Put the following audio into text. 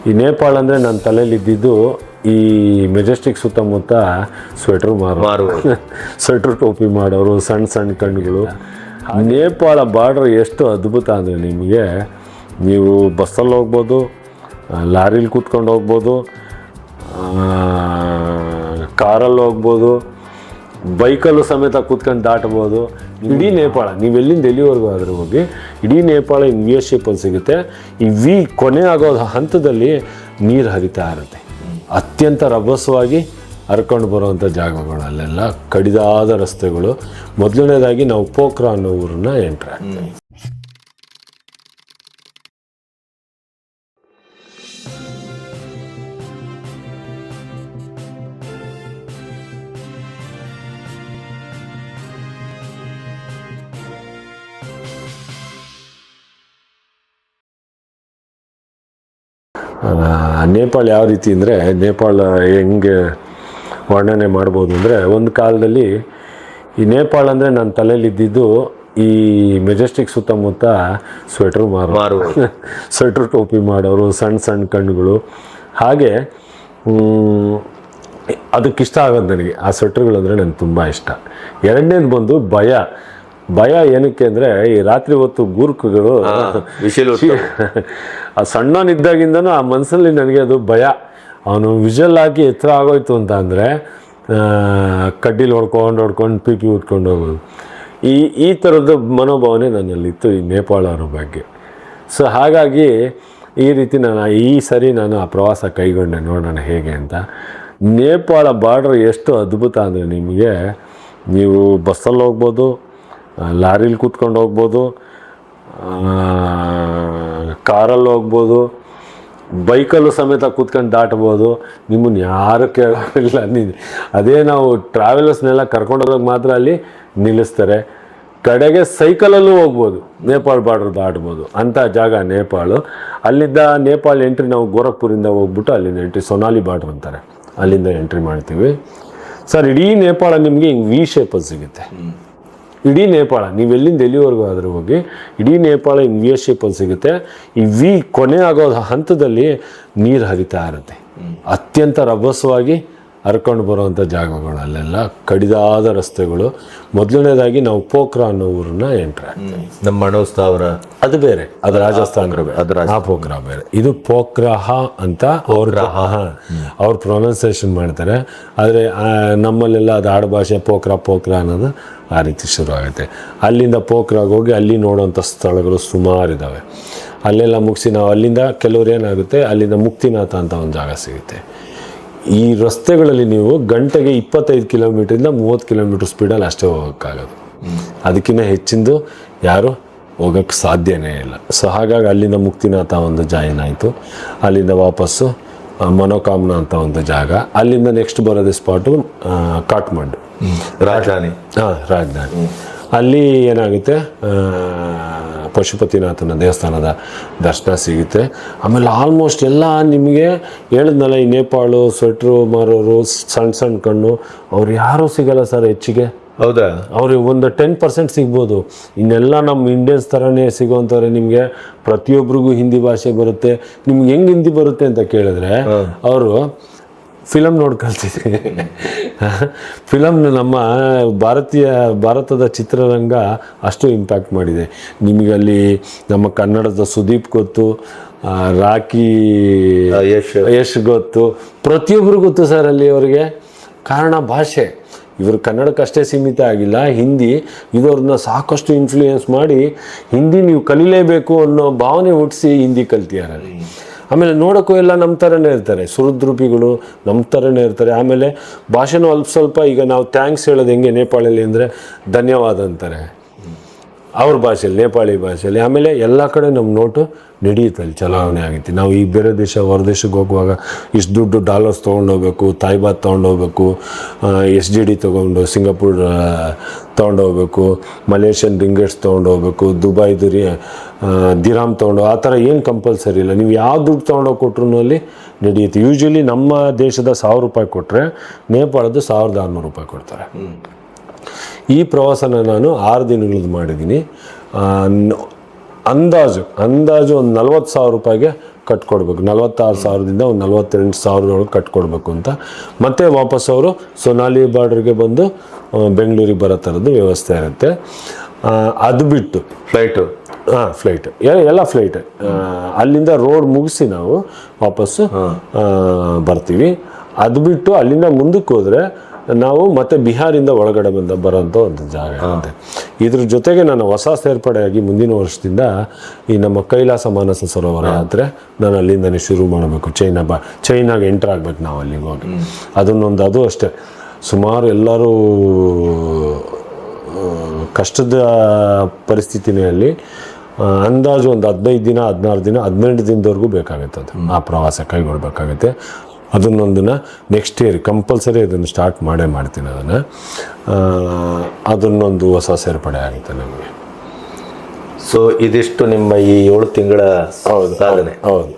ಈ ನೇಪಾಳ ಅಂದರೆ ನನ್ನ ತಲೆಯಲ್ಲಿ ಇದ್ದಿದ್ದು ಈ ಮೆಜೆಸ್ಟಿಕ್ ಸುತ್ತಮುತ್ತ ಸ್ವೆಟ್ರ್ ಸ್ವೆಟ್ರ್ ಟೋಪಿ ಮಾಡೋರು, ಸಣ್ಣ ಸಣ್ಣ ಕಣ್ಣುಗಳು. ನೇಪಾಳ ಬಾರ್ಡ್ರ್ ಎಷ್ಟು ಅದ್ಭುತ ಅಂದರೆ ನಿಮಗೆ, ನೀವು ಬಸ್ಸಲ್ಲಿ ಹೋಗ್ಬೋದು, ಲಾರಿಲಿ ಕೂತ್ಕೊಂಡು ಹೋಗ್ಬೋದು, ಕಾರಲ್ಲಿ ಹೋಗ್ಬೋದು, ಬೈಕಲ್ಲೂ ಸಮೇತ ಕೂತ್ಕೊಂಡು ದಾಟ್ಬೋದು. ಇಡೀ ನೇಪಾಳ ನೀವು ಎಲ್ಲಿಂದ ಎಲ್ಲಿವರೆಗೂ ಆದರೂ ಹೋಗಿ ಇಡೀ ನೇಪಾಳ ಇನ್ ವಿ ಶೇಪಲ್ಲಿ ಸಿಗುತ್ತೆ. ಈ ವಿ ಕೊನೆ ಆಗೋ ಹಂತದಲ್ಲಿ ನೀರು ಹರಿತಾ ಇರುತ್ತೆ. ಅತ್ಯಂತ ರಭಸವಾಗಿ ಹರ್ಕೊಂಡು ಬರುವಂಥ ಜಾಗಗಳು, ಅಲ್ಲೆಲ್ಲ ಕಡಿದಾದ ರಸ್ತೆಗಳು. ಮೊದಲನೇದಾಗಿ ನಾವು ಪೋಖ್ರಾ ಅನ್ನೋ ಊರನ್ನ ಎಂಟ್ರ್ ಆಗ್ತೀವಿ. ನೇಪಾಳ ಯಾವ ರೀತಿ ಅಂದರೆ, ನೇಪಾಳ ಹೆಂಗೆ ವರ್ಣನೆ ಮಾಡ್ಬೋದು ಅಂದರೆ, ಒಂದು ಕಾಲದಲ್ಲಿ ಈ ನೇಪಾಳ ಅಂದರೆ ನನ್ನ ತಲೆಯಲ್ಲಿ ಇದ್ದಿದ್ದು ಈ ಮೆಜೆಸ್ಟಿಕ್ ಸುತ್ತಮುತ್ತ ಸ್ವೆಟ್ರ್ ಸ್ವೆಟ್ರ್ ಟೋಪಿ ಮಾಡೋರು, ಸಣ್ಣ ಸಣ್ಣ ಕಣ್ಣುಗಳು. ಹಾಗೆ ಅದಕ್ಕಿಷ್ಟ ಆಗೋದು ನನಗೆ, ಆ ಸ್ವೆಟ್ರ್ಗಳಂದರೆ ನನಗೆ ತುಂಬ ಇಷ್ಟ. ಎರಡನೇದು ಬಂದು ಭಯ ಏನಕ್ಕೆ ಅಂದರೆ, ಈ ರಾತ್ರಿ ಹೊತ್ತು ಗೂರ್ಖಗಳು ಆ ಸಣ್ಣನಿದ್ದಾಗಿಂದನೂ ಆ ಮನಸ್ಸಲ್ಲಿ ನನಗೆ ಅದು ಭಯ. ಅವನು ವಿಷಲ್ ಹಾಕಿ ಎತ್ತರ ಆಗೋಯ್ತು ಅಂತ ಅಂದರೆ ಕಡ್ಡಿಲಿ ಹೊಡ್ಕೊಂಡು ಪಿ ಉಟ್ಕೊಂಡು ಹೋಗೋದು. ಈ ಥರದ ಮನೋಭಾವನೆ ನನ್ನಲ್ಲಿತ್ತು ಈ ನೇಪಾಳವ್ರ ಬಗ್ಗೆ. ಸೊ ಹಾಗಾಗಿ ಈ ರೀತಿ ಈ ಸರಿ ನಾನು ಆ ಪ್ರವಾಸ ಕೈಗೊಂಡೆ, ನೋಡೋಣ ಹೇಗೆ ಅಂತ. ನೇಪಾಳ ಬಾರ್ಡ್ರ್ ಎಷ್ಟು ಅದ್ಭುತ ಅಂದರೆ ನಿಮಗೆ, ನೀವು ಬಸ್ಸಲ್ಲಿ ಹೋಗ್ಬೋದು, ಲಾರಿಲಿ ಕೂತ್ಕೊಂಡು ಹೋಗ್ಬೋದು, ಕಾರಲ್ಲಿ ಹೋಗ್ಬೋದು, ಬೈಕಲ್ಲೂ ಸಮೇತ ಕೂತ್ಕೊಂಡು ದಾಟ್ಬೋದು. ನಿಮ್ಮನ್ನು ಯಾರು ಕೇಳೋಲ್ಲ. ಅದೇ ನಾವು ಟ್ರಾವೆಲರ್ಸ್ನೆಲ್ಲ ಕರ್ಕೊಂಡೋದಾಗ ಮಾತ್ರ ಅಲ್ಲಿ ನಿಲ್ಲಿಸ್ತಾರೆ. ಕಡೆಗೆ ಸೈಕಲಲ್ಲೂ ಹೋಗ್ಬೋದು, ನೇಪಾಳ ಬಾರ್ಡ್ರ್ ದಾಟ್ಬೋದು ಅಂಥ ಜಾಗ ನೇಪಾಳು. ಅಲ್ಲಿದ್ದ ನೇಪಾಳ ಎಂಟ್ರಿ ನಾವು ಗೋರಖ್ಪುರಿಂದ ಹೋಗ್ಬಿಟ್ಟು ಅಲ್ಲಿಂದ ಎಂಟ್ರಿ ಸೊನಾಲಿ ಬಾರ್ಡ್ರ್ ಅಂತಾರೆ, ಅಲ್ಲಿಂದ ಎಂಟ್ರಿ ಮಾಡ್ತೀವಿ. ಸರ್, ಇಡೀ ನೇಪಾಳ ನಿಮಗೆ ಹಿಂಗೆ ವಿ ಶೇಪಲ್ಲಿ ಸಿಗುತ್ತೆ. ಇಡೀ ನೇಪಾಳ ನೀವು ಎಲ್ಲಿಂದ ಎಲ್ಲಿವರೆಗೂ ಆದರೂ ಹೋಗಿ ಇಡೀ ನೇಪಾಳ ಇನ್ ವಿ ಶೇಪಲ್ಲಿ ಸಿಗುತ್ತೆ. ಈ ವಿ ಕೊನೆ ಆಗೋ ಹಂತದಲ್ಲಿ ನೀರು ಹರಿತಾ ಇರುತ್ತೆ. ಅತ್ಯಂತ ರಭಸವಾಗಿ ಹರ್ಕೊಂಡು ಬರುವಂಥ ಜಾಗಗಳು, ಅಲ್ಲೆಲ್ಲ ಕಡಿದಾದ ರಸ್ತೆಗಳು. ಮೊದಲನೇದಾಗಿ ನಾವು ಪೋಖ್ರಾ ಅನ್ನೋ ಊರನ್ನ ಎಂಟ್ರ್ ಆಗ್ತೀವಿ. ನಮ್ಮ ಮಣೋಸ್ತಾವರ ಅದು ಬೇರೆ, ಅದು ರಾಜಸ್ಥಾನ ಬೇರೆ, ಆ ಪೋಖ್ರಾ ಬೇರೆ. ಇದು ಪೋಖ್ರಾಹ ಅಂತ ಅವ್ರು ಪ್ರೊನೌನ್ಸಿಯೇಷನ್ ಮಾಡ್ತಾರೆ. ಆದರೆ ನಮ್ಮಲ್ಲೆಲ್ಲ ಅದು ಆಡುಭಾಷೆ ಪೋಖ್ರಾ ಅನ್ನೋದು ಆ ರೀತಿ ಶುರು ಆಗುತ್ತೆ. ಅಲ್ಲಿಂದ ಪೋಖ್ರಾಗೆ ಹೋಗಿ ಅಲ್ಲಿ ನೋಡುವಂಥ ಸ್ಥಳಗಳು ಸುಮಾರಿದ್ದಾವೆ. ಅಲ್ಲೆಲ್ಲ ಮುಗಿಸಿ ನಾವು ಅಲ್ಲಿಂದ ಕೆಲವ್ರು ಏನಾಗುತ್ತೆ, ಅಲ್ಲಿಂದ ಮುಕ್ತಿನಾಥ ಅಂತ ಒಂದು ಜಾಗ ಸಿಗುತ್ತೆ. ಈ ರಸ್ತೆಗಳಲ್ಲಿ ನೀವು ಗಂಟೆಗೆ 25 ಕಿಲೋಮೀಟ್ರಿಂದ 30 ಕಿಲೋಮೀಟ್ರ್ ಸ್ಪೀಡಲ್ಲಿ ಅಷ್ಟೇ ಹೋಗೋಕ್ಕಾಗೋದು. ಅದಕ್ಕಿಂತ ಹೆಚ್ಚಿಂದು ಯಾರು ಹೋಗೋಕ್ಕೆ ಸಾಧ್ಯನೇ ಇಲ್ಲ. ಸೊ ಹಾಗಾಗಿ ಅಲ್ಲಿಂದ ಮುಕ್ತಿನಾಥ ಒಂದು ಜಾಯಿನ್ ಆಯಿತು. ಅಲ್ಲಿಂದ ವಾಪಸ್ಸು ಮನೋಕಾಮನ ಅಂತ ಒಂದು ಜಾಗ. ಅಲ್ಲಿಂದ ನೆಕ್ಸ್ಟ್ ಬರೋದೇ ಸ್ಪಾಟು ಕಾಠ್ಮಂಡು, ರಾಜಧಾನಿ. ರಾಜಧಾನಿ. ಅಲ್ಲಿ ಏನಾಗುತ್ತೆ, ಪಶುಪತಿನಾಥನ ದೇವಸ್ಥಾನದ ದರ್ಶನ ಸಿಗುತ್ತೆ. ಆಮೇಲೆ ಆಲ್ಮೋಸ್ಟ್ ಎಲ್ಲ ನಿಮಗೆ ಹೇಳಿದ್ನಲ್ಲ, ಈ ನೇಪಾಳು ಸ್ವೆಟ್ರು ಮಾರೋರು, ಸಣ್ಣ ಸಣ್ಣ ಕಣ್ಣು, ಅವ್ರು ಯಾರೂ ಸಿಗಲ್ಲ ಸರ್ ಹೆಚ್ಚಿಗೆ. ಹೌದಾ? ಅವ್ರಿಗೆ ಒಂದು 10% ಸಿಗ್ಬೋದು. ಇನ್ನೆಲ್ಲ ನಮ್ಮ ಇಂಡಿಯನ್ಸ್ ಥರನೇ ಸಿಗೋವಂಥವ್ರೆ. ನಿಮಗೆ ಪ್ರತಿಯೊಬ್ಬರಿಗೂ ಹಿಂದಿ ಭಾಷೆ ಬರುತ್ತೆ. ನಿಮ್ಗೆ ಹೆಂಗೆ ಹಿಂದಿ ಬರುತ್ತೆ ಅಂತ ಕೇಳಿದ್ರೆ ಅವರು ಫಿಲಮ್ ನೋಡಿ ಕಲ್ತಿದ್ದೆ. ನಮ್ಮ ಭಾರತದ ಚಿತ್ರರಂಗ ಅಷ್ಟು ಇಂಪ್ಯಾಕ್ಟ್ ಮಾಡಿದೆ. ನಿಮಗಲ್ಲಿ ನಮ್ಮ ಕನ್ನಡದ ಸುದೀಪ್ ಗೊತ್ತು, ರಾಕಿ ಯಶ್ ಗೊತ್ತು, ಪ್ರತಿಯೊಬ್ಬರು ಗೊತ್ತು ಸರ್ ಅಲ್ಲಿ ಅವರಿಗೆ. ಕಾರಣ ಭಾಷೆ. ಇವರು ಕನ್ನಡಕ್ಕಷ್ಟೇ ಸೀಮಿತ ಆಗಿಲ್ಲ, ಹಿಂದಿ ಇದವ್ರನ್ನ ಸಾಕಷ್ಟು ಇನ್ಫ್ಲೂಯೆನ್ಸ್ ಮಾಡಿ ಹಿಂದಿ ನೀವು ಕಲಿಲೇಬೇಕು ಅನ್ನೋ ಭಾವನೆ ಹುಟ್ಟಿಸಿ ಹಿಂದಿ ಕಲ್ತಿದ್ದಾರೆ. ಆಮೇಲೆ ನೋಡೋಕ್ಕೂ ಎಲ್ಲ ನಮ್ಮ ಥರನೇ ಇರ್ತಾರೆ, ಸುಹೃದ್ರೂಪಿಗಳು ನಮ್ಮ ಥರನೇ ಇರ್ತಾರೆ. ಆಮೇಲೆ ಭಾಷೆನೂ ಸ್ವಲ್ಪ, ಈಗ ನಾವು ಥ್ಯಾಂಕ್ಸ್ ಹೇಳೋದು ಹೆಂಗೆ ನೇಪಾಳಲ್ಲಿ ಅಂದರೆ ಧನ್ಯವಾದ ಅಂತಾರೆ ಅವ್ರ ಭಾಷೆಯಲ್ಲಿ, ನೇಪಾಳಿ ಭಾಷೆಯಲ್ಲಿ. ಆಮೇಲೆ ಎಲ್ಲ ಕಡೆ ನಮ್ಮ ನೋಟು ನಡೆಯುತ್ತೆ, ಅಲ್ಲಿ ಚಲಾವಣೆ ಆಗುತ್ತೆ. ನಾವು ಈ ಬೇರೆ ಹೊರದೇಶಕ್ಕೆ ಹೋಗುವಾಗ ಇಷ್ಟು ದುಡ್ಡು ಡಾಲರ್ಸ್ ತೊಗೊಂಡೋಗ್ಬೇಕು, ತಾಯ್ಬಾತ್ ತೊಗೊಂಡೋಗ್ಬೇಕು, SGD ತೊಗೊಂಡು ಸಿಂಗಾಪುರ್ ತೊಗೊಂಡೋಗ್ಬೇಕು, ಮಲೇಷಿಯನ್ ರಿಂಗೇಟ್ಸ್ ತೊಗೊಂಡೋಗ್ಬೇಕು, ದುಬೈದು ದಿರಾಮ್ ತೊಗೊಂಡು, ಆ ಥರ ಏನು ಕಂಪಲ್ಸರಿ ಇಲ್ಲ. ನೀವು ಯಾವ ದುಡ್ಡು ತೊಗೊಂಡೋಗಿ ಕೊಟ್ರು ಅಲ್ಲಿ ನಡೆಯುತ್ತೆ. ಯೂಶ್ವಲಿ ನಮ್ಮ ದೇಶದ 1000 ರೂಪಾಯಿ ಕೊಟ್ಟರೆ ನೇಪಾಳದ್ದು 1600 ರೂಪಾಯಿ ಕೊಡ್ತಾರೆ. ಈ ಪ್ರವಾಸನ ನಾನು 6 ದಿನಗಳದ್ದು ಮಾಡಿದ್ದೀನಿ. ಅಂದಾಜು ಒಂದು 40,000 ರೂಪಾಯಿಗೆ ಕಟ್ಕೊಡ್ಬೇಕು, 46,000ದಿಂದ ಒಂದು 48,000 ಕಟ್ಕೊಡ್ಬೇಕು ಅಂತ. ಮತ್ತೆ ವಾಪಸ್ ಅವರು ಸೊನಾಲಿ ಬಾರ್ಡ್ರಿಗೆ ಬಂದು ಬೆಂಗಳೂರಿಗೆ ಬರೋ ಥರದ್ದು ವ್ಯವಸ್ಥೆ ಇರುತ್ತೆ. ಅದು ಬಿಟ್ಟು ಫ್ಲೈಟು ಫ್ಲೈಟ್ ಎಲ್ಲ ಫ್ಲೈಟ್, ಅಲ್ಲಿಂದ ರೋಡ್ ಮುಗಿಸಿ ನಾವು ವಾಪಸ್ಸು ಬರ್ತೀವಿ. ಅದು ಬಿಟ್ಟು ಅಲ್ಲಿಂದ ಮುಂದಕ್ಕೆ ಹೋದರೆ ನಾವು ಮತ್ತೆ ಬಿಹಾರಿಂದ ಒಳಗಡೆ ಬರೋಂಥ ಒಂದು ಜಾಗ ಇರುತ್ತೆ. ಇದ್ರ ಜೊತೆಗೆ ನಾನು ಹೊಸ ಸೇರ್ಪಡೆಯಾಗಿ ಮುಂದಿನ ವರ್ಷದಿಂದ ಈ ನಮ್ಮ ಕೈಲಾಸ ಮಾನಸ ಸರೋವರ ಯಾತ್ರೆ ನಾನು ಅಲ್ಲಿಂದನೇ ಶುರು ಮಾಡಬೇಕು. ಚೈನಾಗೆ ಎಂಟರ್ ಆಗ್ಬೇಕು ನಾವು ಅಲ್ಲಿಗೆ ಹೋಗಿ. ಅದು ಅಷ್ಟೇ ಸುಮಾರು ಎಲ್ಲರೂ ಕಷ್ಟದ ಪರಿಸ್ಥಿತಿನಲ್ಲಿ ಅಂದಾಜು ಒಂದು 15 ದಿನ 16 ದಿನ 18 ದಿನದವರೆಗೂ ಬೇಕಾಗುತ್ತೆ. ಅದು ಆ ಪ್ರವಾಸ ಕೈಗೊಳ್ಬೇಕಾಗುತ್ತೆ. ಅದನ್ನೊಂದನ್ನು ನೆಕ್ಸ್ಟ್ ಇಯರ್ ಕಂಪಲ್ಸರಿ ಅದನ್ನು ಸ್ಟಾರ್ಟ್ ಮಾಡ್ತೀನಿ. ಅದನ್ನೊಂದು ಹೊಸ ಸೇರ್ಪಡೆ ಆಗುತ್ತೆ ನಮಗೆ. ಸೊ ಇದಿಷ್ಟು ನಿಮ್ಮ ಈ 7 ತಿಂಗಳ ಸಾಧನೆ. ಹೌದು.